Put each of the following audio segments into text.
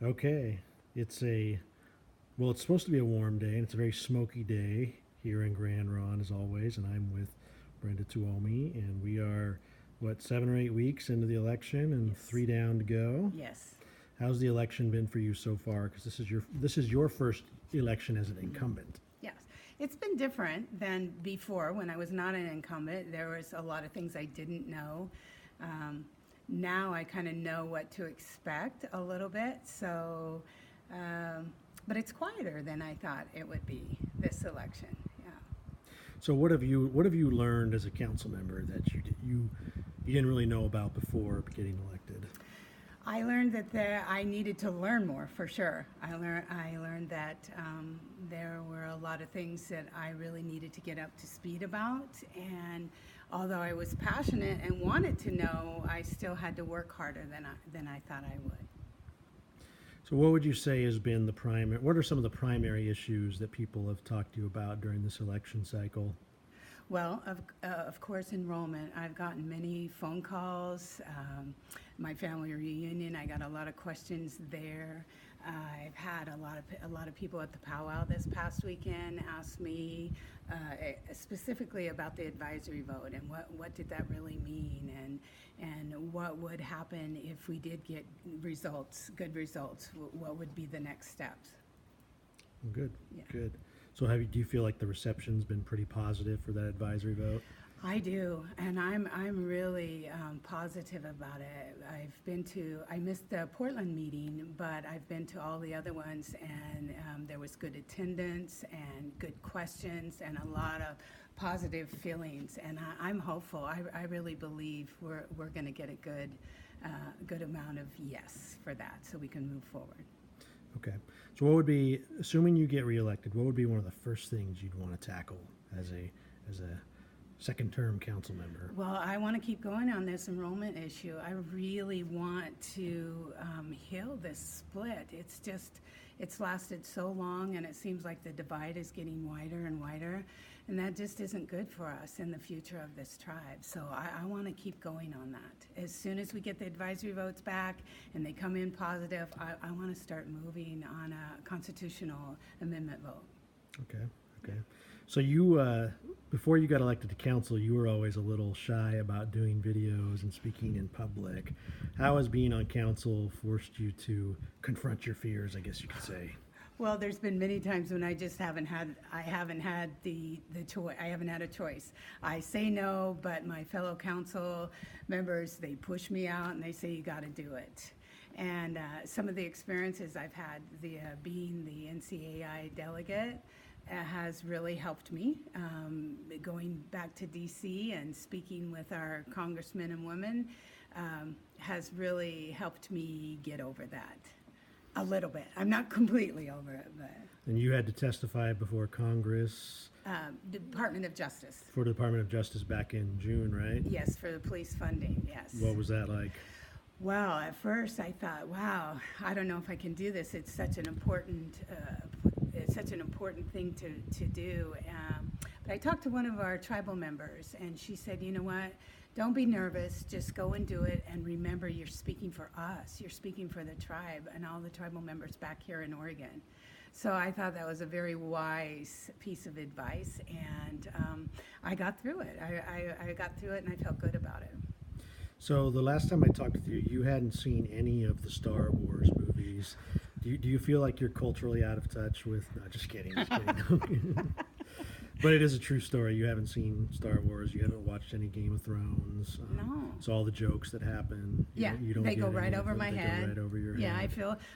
Okay. It's supposed to be a warm day, and it's a very smoky day here in Grand Ron, as always. And I'm with Brenda Tuomi, and we are, 7 or 8 weeks into the election, and Yes. 3 down to go. Yes. How's the election been for you so far? Because this is your first election as an incumbent. Yes. It's been different than before when I was not an incumbent. There was a lot of things I didn't know. Um, Now I kind of know what to expect a little bit. But it's quieter than I thought it would be this election. Yeah. So what have you learned as a council member that you didn't really know about before getting elected? I learned that I needed to learn more for sure. I learned that there were a lot of things that I really needed to get up to speed about, and although I was passionate and wanted to know, I still had to work harder than I thought I would. So what would you say has been what are some of the primary issues that people have talked to you about during this election cycle? Well, of course, enrollment. I've gotten many phone calls. My family reunion, I got a lot of questions there. I've had a lot of people at the powwow this past weekend ask me specifically about the advisory vote and what did that really mean, and what would happen if we did get good results. What would be the next steps? Good, Yeah. good. So do you feel like the reception's been pretty positive for that advisory vote? I do, and I'm really positive about it. I missed the Portland meeting, but I've been to all the other ones, and there was good attendance and good questions and a lot of positive feelings. And I'm hopeful. I really believe we're going to get a good amount of yes for that, so we can move forward. Okay. So assuming you get reelected, what would be one of the first things you'd want to tackle as a second term council member? Well, I want to keep going on this enrollment issue. I really want to heal this split. It's lasted so long, and it seems like the divide is getting wider and wider, and that just isn't good for us in the future of this tribe. So I want to keep going on that. As soon as we get the advisory votes back and they come in positive, I want to start moving on a constitutional amendment vote. Okay. Okay. So before you got elected to council, you were always a little shy about doing videos and speaking in public. How has being on council forced you to confront your fears, I guess you could say? Well, there's been many times when I just haven't had the choice. I haven't had a choice. I say no, but my fellow council members, they push me out and they say you got to do it. And some of the experiences I've had, being the NCAI delegate, has really helped me. Going back to DC and speaking with our congressmen and women has really helped me get over that a little bit. I'm not completely over it, but And you had to testify before Congress Department of Justice. for the Department of Justice back in June, right? Yes, for the police funding, yes. What was that like? Well, at first I thought, wow, I don't know if I can do this. It's such an important thing to do. But I talked to one of our tribal members, and she said, you know what? Don't be nervous. Just go and do it. And remember, you're speaking for us. You're speaking for the tribe and all the tribal members back here in Oregon. So I thought that was a very wise piece of advice, and I got through it. I got through it, and I felt good about it. So the last time I talked with you, you hadn't seen any of the Star Wars movies. Do you feel like you're culturally out of touch with? No, just kidding. Just kidding. But it is a true story. You haven't seen Star Wars. You haven't watched any Game of Thrones. No. So all the jokes that happen, Yeah, you don't they get go any right of over them. my They head. go right over your head. Yeah,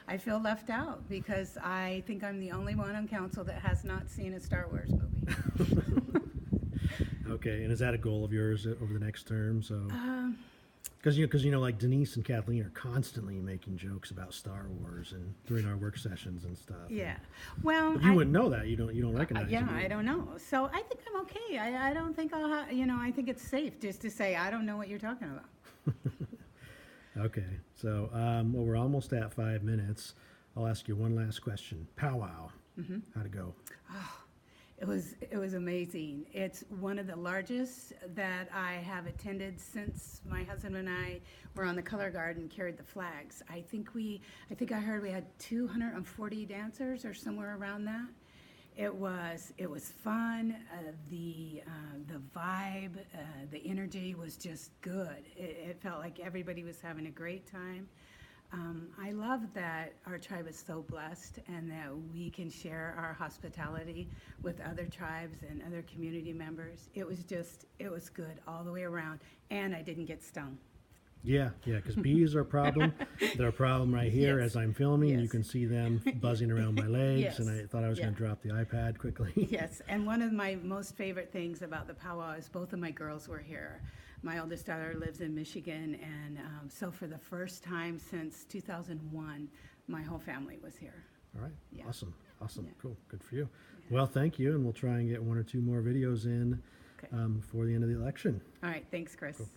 I feel left out because I think I'm the only one on council that has not seen a Star Wars movie. Okay, and is that a goal of yours over the next term? So, Um, because like Denise and Kathleen are constantly making jokes about Star Wars and during our work sessions and stuff. yeah. Well, But you wouldn't know that. You don't recognize it. yeah, I don't know. So I think I'm okay. I don't think I think it's safe just to say I don't know what you're talking about. Okay, so well, we're almost at 5 minutes. I'll ask you one last question. Powwow, how'd it go? It was amazing. It's one of the largest that I have attended since my husband and I were on the color guard and carried the flags. I think I heard we had 240 dancers or somewhere around that. It was fun. The vibe, the energy was just good. It felt like everybody was having a great time. I love that our tribe is so blessed and that we can share our hospitality with other tribes and other community members. It was good all the way around, and I didn't get stung. Yeah, because bees are a problem. They're a problem right here Yes. as I'm filming. You Yes. can see them buzzing around my legs, Yes. and I thought I was going to Yeah. drop the iPad quickly. Yes, and one of my most favorite things about the powwow is both of my girls were here. My oldest daughter lives in Michigan, and so for the first time since 2001, my whole family was here. All right, Yeah. awesome, Yeah. cool, good for you. Well, thank you, and we'll try and get one or two more videos in Okay. before the end of the election. All right, thanks, Chris. Cool.